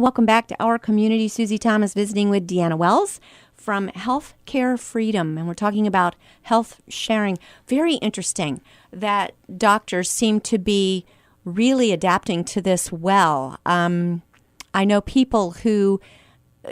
Welcome back to Our Community. Susie Thomas visiting with Deanna Wells from Healthcare Freedom, and we're talking about health sharing. Very interesting that doctors seem to be really adapting to this well. I know people who,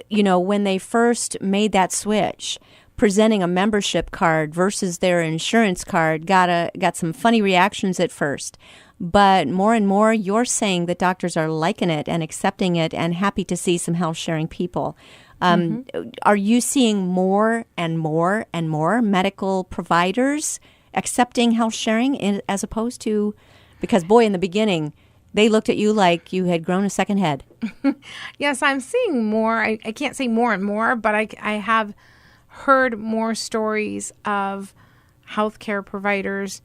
when they first made that switch, presenting a membership card versus their insurance card, got some funny reactions at first. But more and more, you're saying that doctors are liking it and accepting it and happy to see some health sharing people. Are you seeing more and more and more medical providers accepting health sharing as opposed to, because boy, in the beginning, they looked at you like you had grown a second head. Yes, I'm seeing more. I can't say more and more, but I have heard more stories of healthcare providers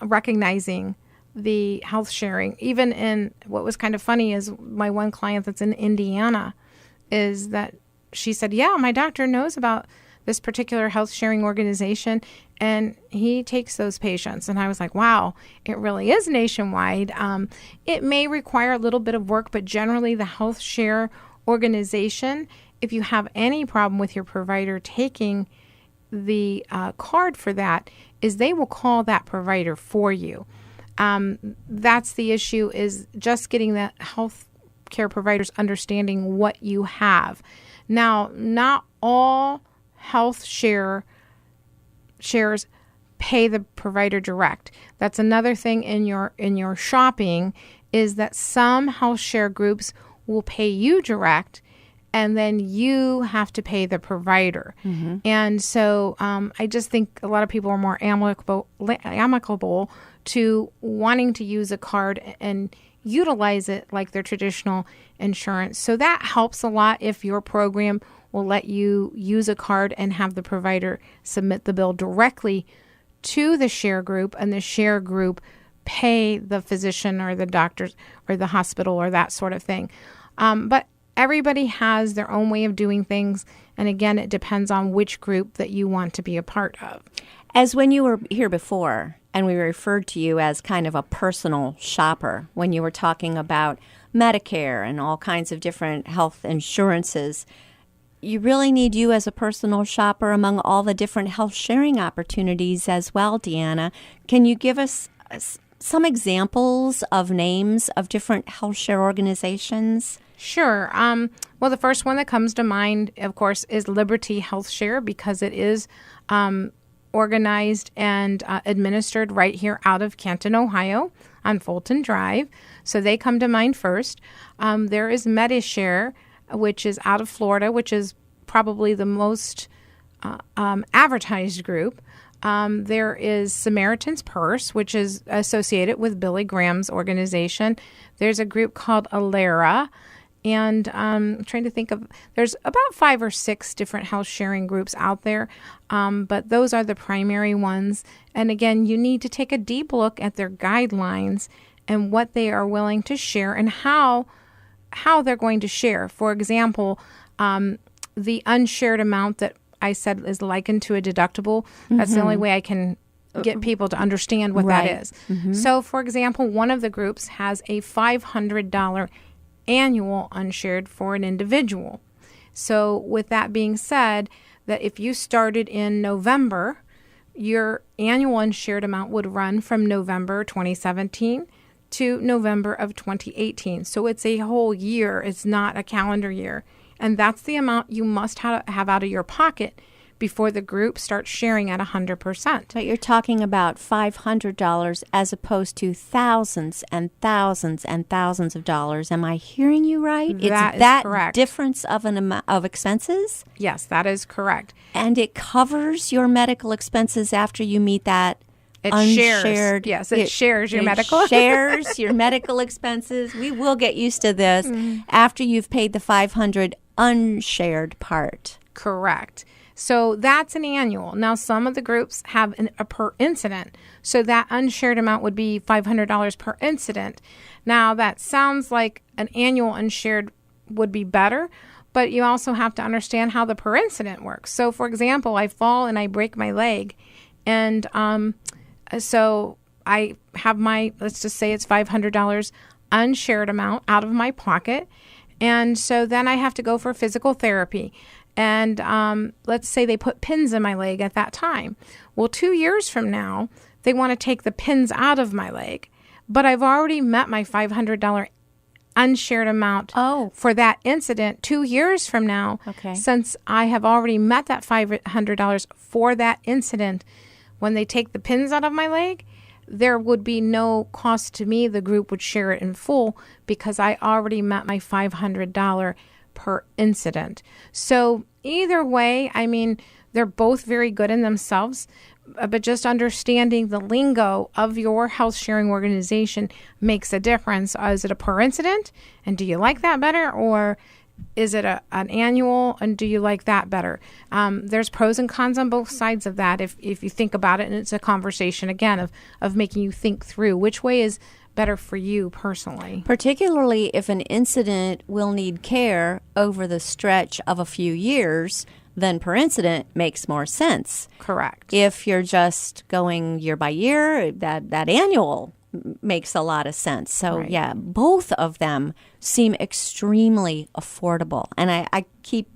recognizing the health sharing. Even in what was kind of funny is my one client that's in Indiana is that she said, yeah, my doctor knows about this particular health sharing organization and he takes those patients. And I was like, wow, it really is nationwide. It may require a little bit of work, but generally the health share organization, if you have any problem with your provider taking the card for that, is they will call that provider for you. That's the issue, is just getting the health care providers understanding what you have. Now, not all health shares pay the provider direct. That's another thing in your shopping, is that some health share groups will pay you direct, and then you have to pay the provider. Mm-hmm. And so I just think a lot of people are more amicable to wanting to use a card and utilize it like their traditional insurance. So that helps a lot if your program will let you use a card and have the provider submit the bill directly to the share group, and the share group pay the physician or the doctors or the hospital or that sort of thing. But everybody has their own way of doing things. And again, it depends on which group that you want to be a part of. As when you were here before, and we referred to you as kind of a personal shopper when you were talking about Medicare and all kinds of different health insurances, you really need you as a personal shopper among all the different health sharing opportunities as well, Deanna. Can you give us some examples of names of different health share organizations? Sure. Well, the first one that comes to mind, of course, is Liberty Health Share, because it is organized and administered right here out of Canton, Ohio, on Fulton Drive. So they come to mind first. There is Medishare, which is out of Florida, which is probably the most advertised group. There is Samaritan's Purse, which is associated with Billy Graham's organization. There's a group called Alera. And I'm trying to think of, there's about 5 or 6 different health sharing groups out there, but those are the primary ones. And again, you need to take a deep look at their guidelines and what they are willing to share and how they're going to share. For example, the unshared amount that I said is likened to a deductible, that's the only way I can get people to understand what that is. Mm-hmm. So, for example, one of the groups has a $500 annual unshared for an individual. So with that being said, that if you started in November, your annual unshared amount would run from November 2017 to November of 2018. So it's a whole year. It's not a calendar year. And that's the amount you must have out of your pocket before the group starts sharing at 100%. But you're talking about $500 as opposed to thousands and thousands and thousands of dollars. Am I hearing you right? That is that correct. Difference of an amount of expenses? Yes, that is correct. And it covers your medical expenses after you meet that It unshared. shares. Yes, it shares your medical. It shares your medical expenses. We will get used to this after you've paid the $500 unshared part. Correct. So that's an annual. Now, some of the groups have a per incident. So that unshared amount would be $500 per incident. Now, that sounds like an annual unshared would be better, but you also have to understand how the per incident works. So, for example, I fall and I break my leg, and so I have my, let's just say it's $500 unshared amount out of my pocket. And so then I have to go for physical therapy. And let's say they put pins in my leg at that time. Well, 2 years from now, they want to take the pins out of my leg. But I've already met my $500 unshared amount for that incident 2 years from now. Okay. Since I have already met that $500 for that incident, when they take the pins out of my leg, there would be no cost to me. The group would share it in full because I already met my $500 per incident. So either way, I mean, they're both very good in themselves, but just understanding the lingo of your health sharing organization makes a difference. Is it a per incident? And do you like that better? Or is it an annual? And do you like that better? There's pros and cons on both sides of that if you think about it. And it's a conversation, again, of making you think through which way is better for you personally. Particularly if an incident will need care over the stretch of a few years, then per incident makes more sense. Correct. If you're just going year by year, that annual makes a lot of sense. So Right. yeah, both of them seem extremely affordable. And I keep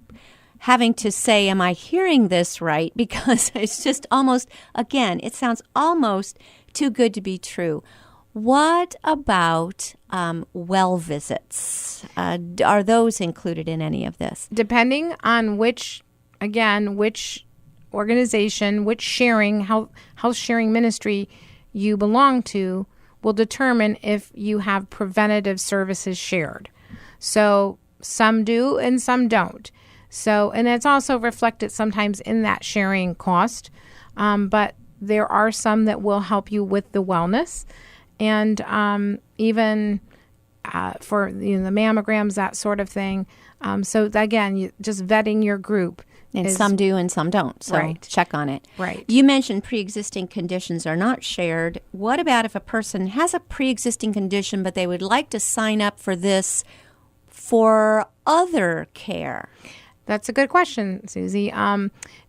having to say, am I hearing this right? Because it's just almost, again, it sounds almost too good to be true. What about well visits? Are those included in any of this? Depending on which organization, which health sharing ministry you belong to, will determine if you have preventative services shared. So some do and some don't. So, and it's also reflected sometimes in that sharing cost. But there are some that will help you with the wellness, and even for the mammograms, that sort of thing. So again, just vetting your group. And some do and some don't. So Right. check on it. Right. You mentioned pre-existing conditions are not shared. What about if a person has a pre-existing condition, but they would like to sign up for this for other care? That's a good question, Susie.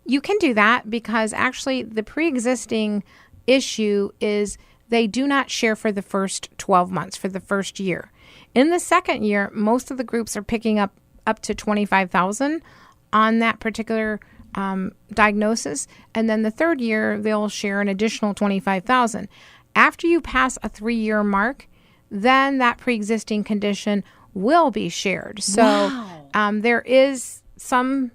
You can do that because actually the pre-existing issue is they do not share for the first 12 months, for the first year. In the second year, most of the groups are picking up to $25,000 on that particular diagnosis. And then the third year, they'll share an additional $25,000. After you pass a 3-year mark, then that pre-existing condition will be shared. So there is some,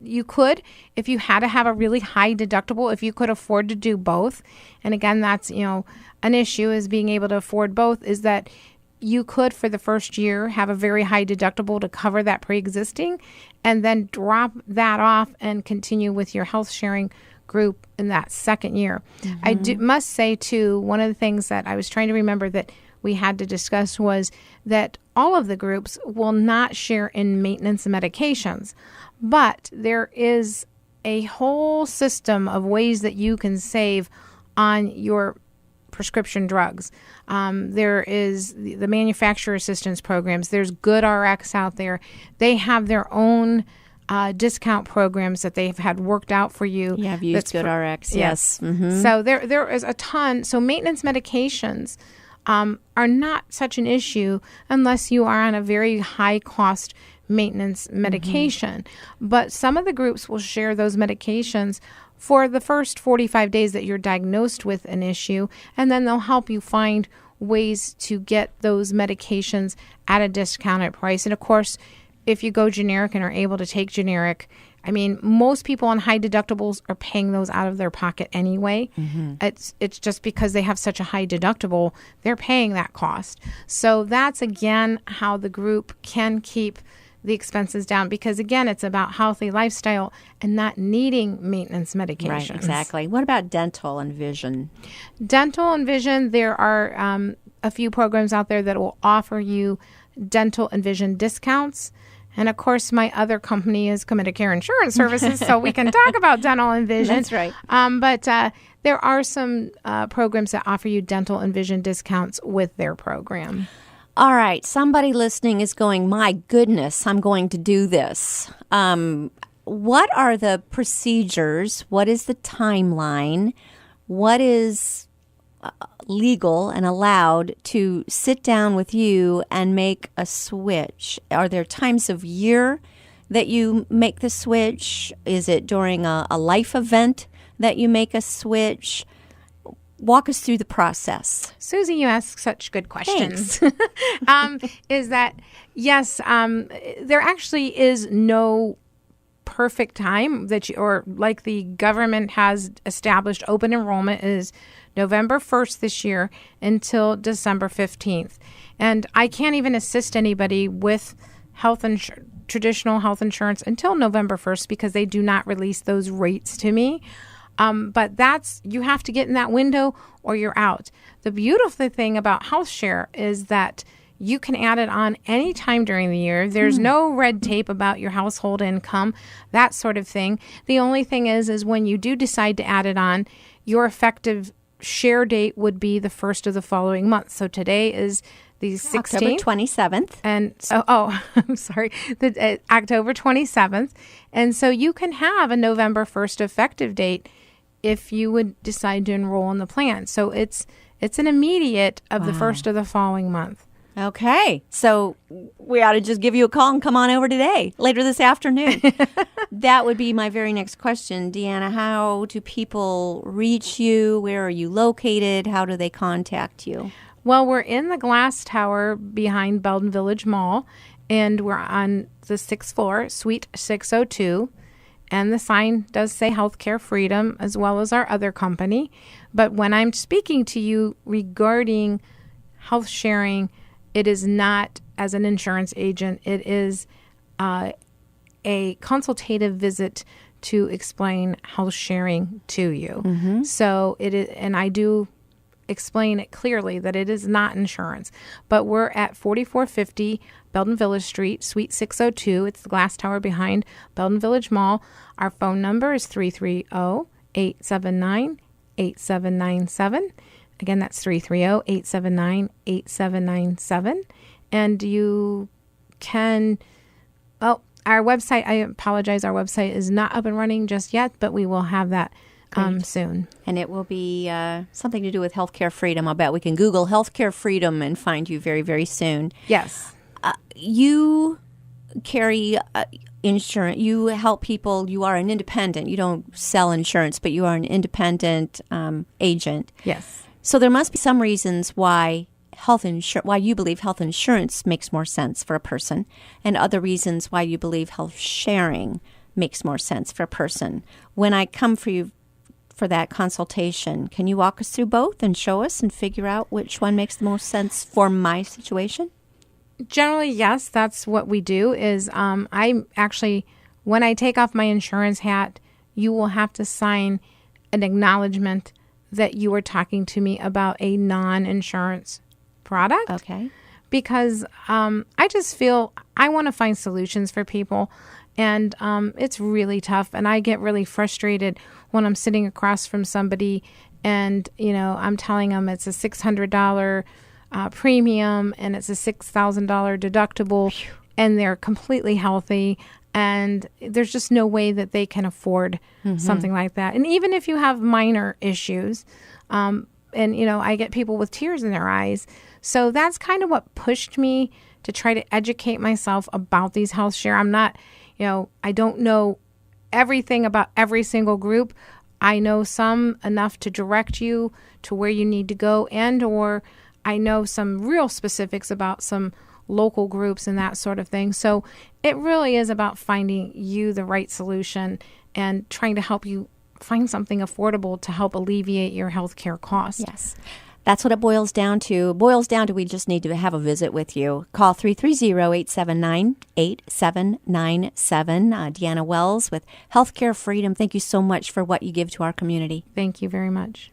you could, if you had to have a really high deductible, if you could afford to do both. And again, that's, an issue is being able to afford both, is that you could, for the first year, have a very high deductible to cover that pre-existing and then drop that off and continue with your health sharing group in that second year. Mm-hmm. I must say, too, one of the things that I was trying to remember that we had to discuss was that all of the groups will not share in maintenance medications, but there is a whole system of ways that you can save on your prescription drugs. There is the manufacturer assistance programs. There's GoodRx out there. They have their own discount programs that they've had worked out for you. Yeah, I've used GoodRx. Yes. Mm-hmm. So there is a ton. So maintenance medications are not such an issue unless you are on a very high cost maintenance medication. Mm-hmm. But some of the groups will share those medications for the first 45 days that you're diagnosed with an issue, and then they'll help you find ways to get those medications at a discounted price. And of course, if you go generic and are able to take generic, I mean, most people on high deductibles are paying those out of their pocket anyway. Mm-hmm. It's just because they have such a high deductible, they're paying that cost. So that's, again, how the group can keep the expenses down, because again, it's about healthy lifestyle and not needing maintenance medications. Right, exactly. What about dental and vision? Dental and vision, there are a few programs out there that will offer you dental and vision discounts. And of course, my other company is Comedicare Insurance Services, so we can talk about dental and vision. That's right. But there are some programs that offer you dental and vision discounts with their program. All right, somebody listening is going, my goodness, I'm going to do this. What are the procedures? What is the timeline? What is legal and allowed to sit down with you and make a switch? Are there times of year that you make the switch? Is it during a life event that you make a switch? Walk us through the process. Susie, you ask such good questions. Is that, yes, there actually is no perfect time that or like the government has established, open enrollment is November 1st this year until December 15th. And I can't even assist anybody with traditional health insurance until November 1st because they do not release those rates to me. But you have to get in that window or you're out. The beautiful thing about HealthShare is that you can add it on any time during the year. There's no red tape about your household income, that sort of thing. The only thing is when you do decide to add it on, your effective share date would be the first of the following month. So today is the 16th. October 27th. And so, I'm sorry, October 27th. And so you can have a November 1st effective date if you would decide to enroll in the plan. So it's an immediate of the first of the following month. Okay. So we ought to just give you a call and come on over today, later this afternoon. That would be my very next question. Deanna, how do people reach you? Where are you located? How do they contact you? Well, we're in the glass tower behind Belden Village Mall, and we're on the 6th floor, Suite 602. And the sign does say Healthcare Freedom, as well as our other company. But when I'm speaking to you regarding health sharing, it is not as an insurance agent. It is a consultative visit to explain health sharing to you. Mm-hmm. So it is, and I do explain it clearly that it is not insurance. But we're at 4450 Belden Village Street, Suite 602. It's the glass tower behind Belden Village Mall. Our phone number is 330-879-8797. Again, that's 330-879-8797. And you can, our website, I apologize, our website is not up and running just yet, but we will have that soon. And it will be something to do with healthcare freedom. I'll bet we can Google healthcare freedom and find you very, very soon. Yes. You carry insurance. You help people. You are an independent. You don't sell insurance, but you are an independent agent. Yes. So there must be some reasons why why you believe health insurance makes more sense for a person, and other reasons why you believe health sharing makes more sense for a person. When I come for you for that consultation, can you walk us through both and show us and figure out which one makes the most sense for my situation? Generally, yes, that's what we do. Is I actually, when I take off my insurance hat, you will have to sign an acknowledgement that you are talking to me about a non-insurance product. Okay. Because I just feel I want to find solutions for people, and it's really tough. And I get really frustrated when I'm sitting across from somebody and, I'm telling them it's a $600 premium and it's a $6,000 deductible, and they're completely healthy. And there's just no way that they can afford something like that. And even if you have minor issues, and, I get people with tears in their eyes. So that's kind of what pushed me to try to educate myself about these health share. I'm not, I don't know everything about every single group. I know some enough to direct you to where you need to go, and or I know some real specifics about some local groups and that sort of thing. So it really is about finding you the right solution and trying to help you find something affordable to help alleviate your healthcare costs. Yes. That's what it boils down to. We just need to have a visit with you. Call 330-879-8797. Deanna Wells with Healthcare Freedom. Thank you so much for what you give to our community. Thank you very much.